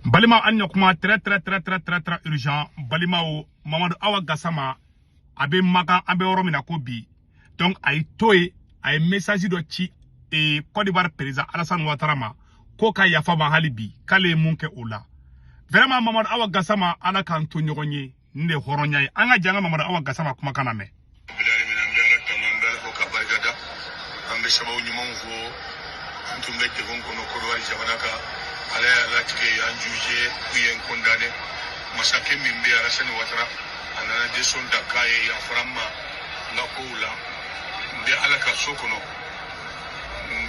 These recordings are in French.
balima anya kuma très urgent balima o Mamadou Awa Gassama abe maga abe oromina ko bi donc ay toy ay message do ci e Côte d'Ivoire président Alassane Ouattara ma ko ka yafa ma halibi kale munke ola vraiment Mamadou Awa Gassama ala kan to nyogonye nde horonya anga janga Mamadou Awa Gassama kuma kana me ambe sababu nyuma mvo ntumbete gonko no kodwari jabanaka ala la tike anjuje kuyen kondane masake mimbe Alassane Ouattara anana deson dakaye ya frama ngakoula mbe ala ka sokono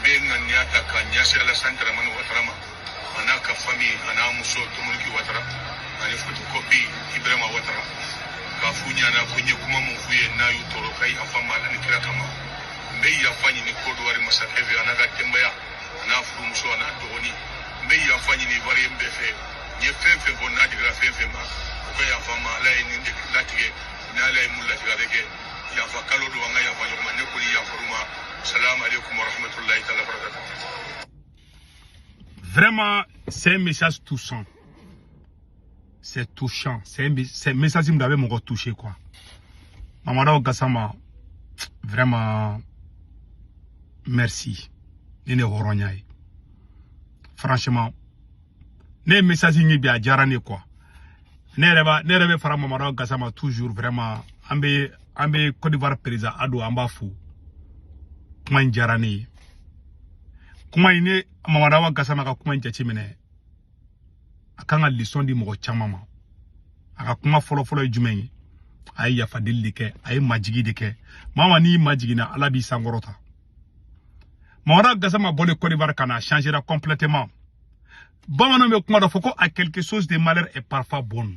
mbe nganyata ka nyase Alassane Ouattara anaka fami ana muso tumuliki Ouattara ani fotokopi Ibrahima Ouattara kafunya na kunye kuma mvuye nayo torokai afama ani kira kama mbe yafanyi ni kodwari masake vya anaga tembaya na furu muso na doni mbe yafanyi ni bari mbefe nye femfe bona digra femfe ma ko yafama la ni de latige na la mulla tigabeke yafa kalo do nga yafa nyoma ne ko ya faruma salam alaykum wa rahmatullahi ta'ala barakatuh. Vraiment c'est un message touchant. C'est touchant, c'est un message qui m'avait m'ont touché quoi. Mamadou Awa Gassama vraiment merci. Nene horonyai. Franchement, ne message ni bi ajarane quoi. Ne reba fara Mamadou Awa Gassama toujours vraiment ambe Côte d'Ivoire président ado amba fou. Kuma njarane. Kuma ine Mamadou Awa Gassama ka kuma njachi mene. Akanga leçon di mo chamama. Aka kuma folo jumeni. Ay ya fadil dike, ay majigi dike. Mama ni majigi na alabi sangorota. Mamadou Awa Gassama bole Côte d'Ivoire kana changera complètement. Bamano me kuma da foko a quelque chose de malheur est parfois bon.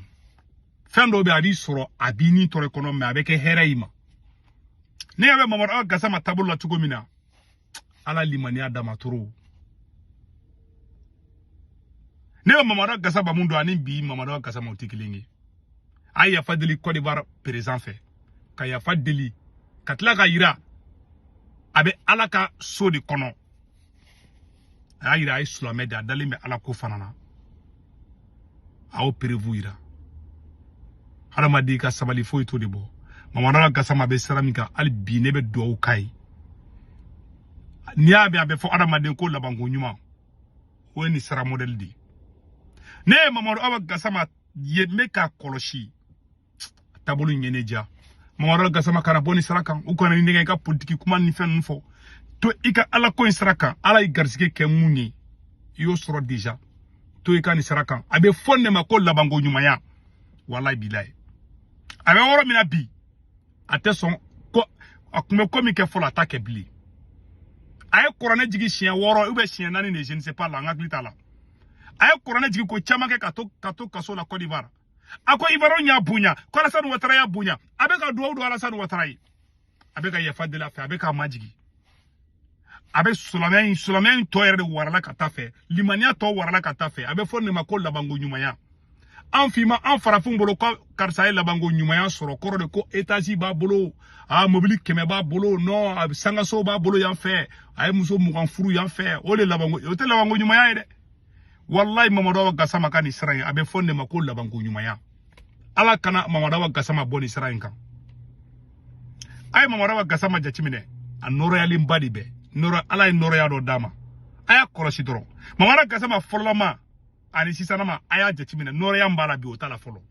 Fendo be abi soro abini to économie avec hereima. Ne yabe Mamadou Awa Gassama tabula tugomina. Ala limania damatoro. Ne Mamadou Awa Gassama mundo ani bi Mamadou Awa Gassama otikilingi. Ay ya fadeli Côte d'Ivoire président fait. Ka ya fadeli katla ka ira abe alaka so de kono. Ayira ay sulamede adali me alako fanana. Awo perevu ira. Haramadi ka sabali fo ito debo. Mamadou Awa Gassama be seramika al bi nebe do kai. Niabe abe fo haramadi ko labango nyuma. Weni sera model di. Ne Mamadou Awa Gassama ye meka koloshi. Tabulu nyeneja. Mamadou Awa Gassama kana boni sarakan. Ukona ni nge ka politiki kuma ni fen nfo. To ika ala ko sarakan. Ala igarsike ke muni. Yo soro deja. To ika ni sarakan. Abe fonne ma ko labango nyuma ya. Wallahi billahi. Abe woro mina bi. Ate son ko akume komi ke fola ta ke bili. Aye korone jigi chien woro ube chien nani ne je ne sais pas la ngaglita la. Aye korone jigi ko chama ke kato kaso la Côte d'Ivoire. Ako Ivoire nya bunya, ko Alassane Ouattara ya bunya. Abeka do Alassane Ouattara yi. Abeka ya fadde la fe, abeka majigi. Abe Sulamen to yere warala katafe, limania to warala katafe, abe fonne makol la bango nyumaya. Anfima an farafun bolo ko karsaye la bango nyumaya soro koro de ko etaji ba bolo, mobili keme ba bolo, no sangaso ba bolo yan fe, ay muso mugan furu yan fe, ole la bango, yote la bango nyumaya ede. Wallahi Mamadou Awa Gassama kan Israël abe fonne makol la bango nyumaya. Ala kana Mamadou Awa Gassama bon Israël kan. Ay Mamadou Awa Gassama jachimine, an noroyali mbadi be, ala noroyado dama. Aya koloshi doro. Mamadou Awa Gassama folama ani sisanama aya jachimine noroya mbala bi otala folo.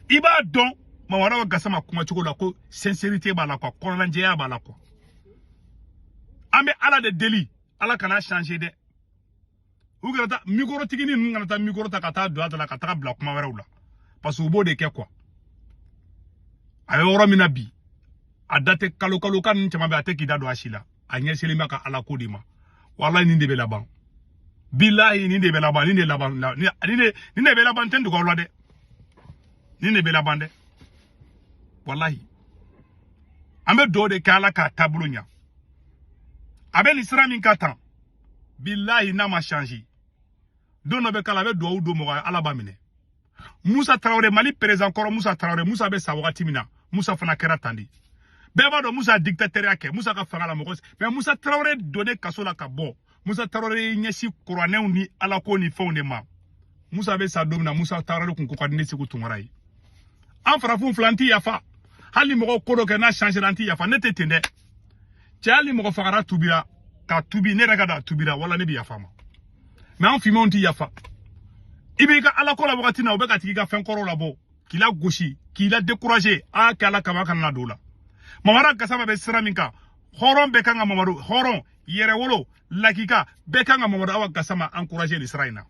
Iba don Mamadou Awa Gassama kuma chiko la ko sincérité ba la ko konanjeya ba la ko. Ambe ala de délit. Ala kana changer de. Ou grata micro tigini ngata micro ta kata do atala kata bla kuma wera ula. Parce que bo de ke quoi. Abe woro mina bi. Adate kalo kan chama be ateki dado ashila. Anye selima ka ala kodima. Wallahi ni ndebe laban. Billahi ni ndebe laban, ni ndebe laban. Ni ndebe laban tendu ko lade. Ni ndebe laban de. Wallahi. Ambe do de kala ka tabulunya. Abe l'Isra min katan. Billahi na ma changi. Dono be kala be do ou do mo ala ba mine. Moussa Traoré Mali président koro Moussa Traoré Moussa be sa wakati mina. Moussa fana kera tandi. Beba do Moussa dictateur yake Moussa ka fanga la mo. Mais Moussa Traoré donné kaso la ka bo. Musa Traoré nyesi kuranɛw ni alako ni fɛnw de ma Musa be sa domina Musa Traoré kun ko ka ne sigu tungarai an farafun flanti yafa hali mɔgɔ ko dɔ kɛ n'a changer anti yafa ne tɛ ten dɛ cɛ hali mɔgɔ fagara tubira ka tubi ne yɛrɛ ka da tubira wala ne bi yafa ma mais an fimɛw ti yafa i b'i ka alako la wagati na o bɛ ka tigi ka fɛn kɔrɔw labɔ k'i la gosi k'i la décourager a kɛ ala kama kana na don la Mamadu Gassama bɛ sira min kan hɔrɔn bɛɛ kan ka Mamadu hɔrɔn yɛrɛwolo lakika bɛɛ kan ka Mamadu Awa Gassama encourager ni sira in na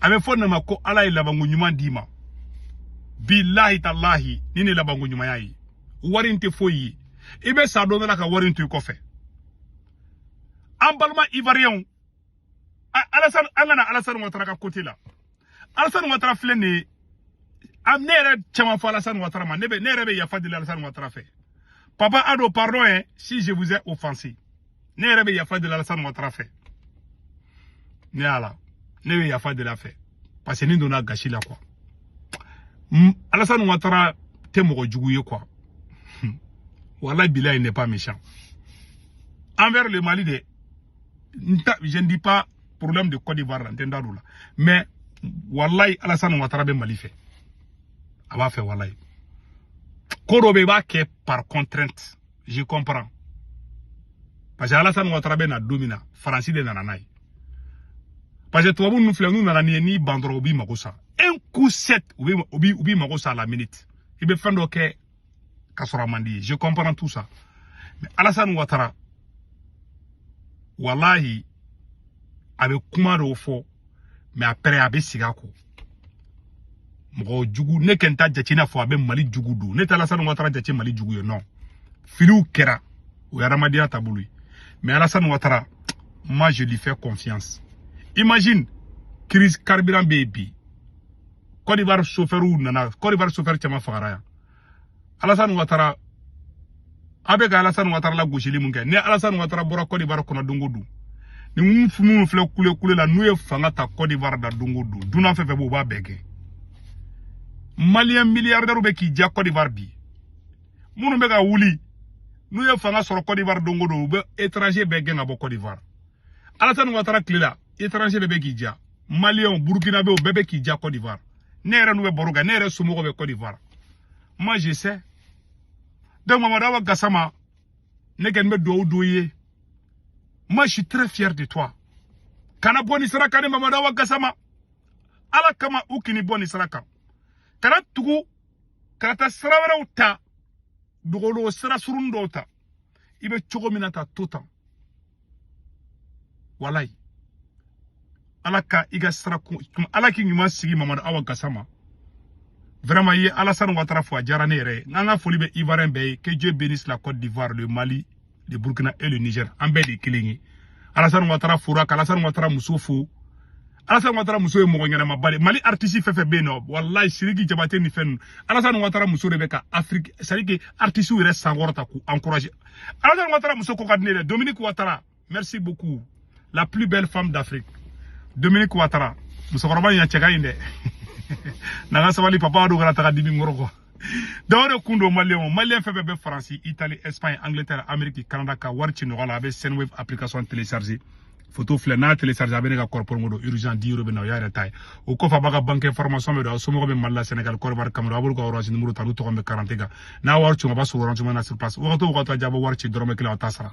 a bɛ fɔ ne ma ko ala ye labanko ɲuman d'i ma billahi tallahi ni ne labanko ɲumanya ye wari in tɛ foyi ye i bɛ sa don dɔ la ka wari in to i kɔfɛ an balima ivoirien Alassane an kana Alassane Ouattara ka côté la Alassane Ouattara filɛ nin ye ne yɛrɛ caman fɔ Alassane Ouattara ma ne yɛrɛ bɛ yafa deli Alassane Ouattara fɛ Papa Ado pardon hein si je vous ai offensé ne yɛrɛ bɛ yafa deli Alassane Ouattara fɛ ne ala ne bɛ yafa deli a fɛ parce que ni donna gasi la quoi Alassane Ouattara tɛ mɔgɔ jugu ye quoi wallahi billahi il n'est pas méchant envers le Mali de je ne dis pas problème de Côte d'Ivoire mais wallahi Alassane Ouattara be Mali fait a b'a fait wallahi ko be b'a kɛ par contrainte je comprends parce que Alassane Ouattara be na domina France de nana n'a ye parce que tubabu nu filɛ nu nana ni bandoro bi mako sa un coup 7 ubi mako sa à la minute il be fɛn dɔ kɛ ka sɔrɔ man di je comprends tout ça mais Alassane Ouattara wallahi a bɛ kuma dɔw fɔ mais après a bɛ sigi a kɔ mɔgɔ jugu ne kɛ n ta jate n'a fɔ a bɛ Mali jugu don ne tɛ Alassane Ouattara jate Mali jugu ye non filiw kɛra o ye adamadenya taabolo ye mais Alassane Ouattara moi je lui fais confiance imagine crise carburant bɛ yen bi Côte d'Ivoire chauffeur nana Côte d'Ivoire chauffeur caman fagara yan Alassane Ouattara a bɛ ka Alassane Ouattara la gosili mun kɛ ne Alassane Ouattara bɔra Côte d'Ivoire kɔnɔ don o don ni mun filɛ kule la n'u ye fanga ta Côte d'Ivoire da don o don dunan fɛn fɛn b'o b'a bɛɛ kɛ Malien milliardaire bɛ k'i ja Côte d'Ivoire bi minnu bɛ ka wuli n'u ye fanga sɔrɔ Côte d'Ivoire don o don u bɛ étranger bɛɛ gɛn ka bɔ Côte d'Ivoire Alassane Ouattara tile la étranger bɛɛ bɛ k'i ja Malien Burkinabé o bɛɛ bɛ k'i ja Côte d'Ivoire ne yɛrɛ n'u bɛ baro kɛ ne yɛrɛ somɔgɔw bɛ Côte d'Ivoire moi je sais donc Mamadu Awa Gassama ne kɛni bɛ duwawu don i ye moi je suis très fier de toi kana bɔ ni sira kan ne Mamadu Awa Gassama ala kama u kini bɔ ni sira kan kana tugu kana taa sira wɛrɛw ta dogolo sira surun dɔw ta i bɛ cogo min na ta to tan walayi ala ka i ka sira ala k'i ɲuman sigi Mamadu Awa Gassama vraiment i ye Alassane Ouattara fo a diyara ne yɛrɛ ye n'an ka foli bɛ ivoirien bɛɛ ye que Dieu bénisse la Côte d'Ivoire le Mali le Burkina et le Niger an bɛɛ de ye kelen ye Alassane Ouattara fora ka Alassane Ouattara muso fo Alassane Ouattara muso ye mɔgɔ ɲɛnama ba de Mali artiste fɛn fɛn bɛ yen nɔ wallahi Sidiki Diabaté ni fɛn ninnu Alassane Ouattara muso de bɛ ka Afrique c'est à dire que artistes yɛrɛ sankɔrɔta k'u encourager Alassane Ouattara muso ko ka di ne yɛrɛ Dominique Ouattara merci beaucoup la plus belle femme d'Afrique Dominique Ouattara musokɔrɔba in ya cɛ ka ɲi dɛ n'an ka sabali papa dɔ kana taga dimi nkɔrɔ quoi donc o de kun don malien fɛn fɛn bɛ Faransi Italie Espagne Angleterre Amérique Canada ka wari ci nɔgɔ la a bɛ Senwave application télécharger photo filɛ n'a télécharger a bɛ ne ka kɔrɔpɔrɔ ngo don urgent 10 € bɛ na o y'a yɛrɛ ta ye o kɔfɛ a b'a ka banque information bɛ don a somɔgɔw bɛ Mali la Sénégal Côte d'Ivoire Cameroun a b'olu ka orange numéro ta olu tɔgɔ bɛ 40 kan n'a wari ci o b'a sɔrɔ orange na sur place wagati o wagati a jaa a bɛ wari ci dɔrɔmɛ 1 a t'a sara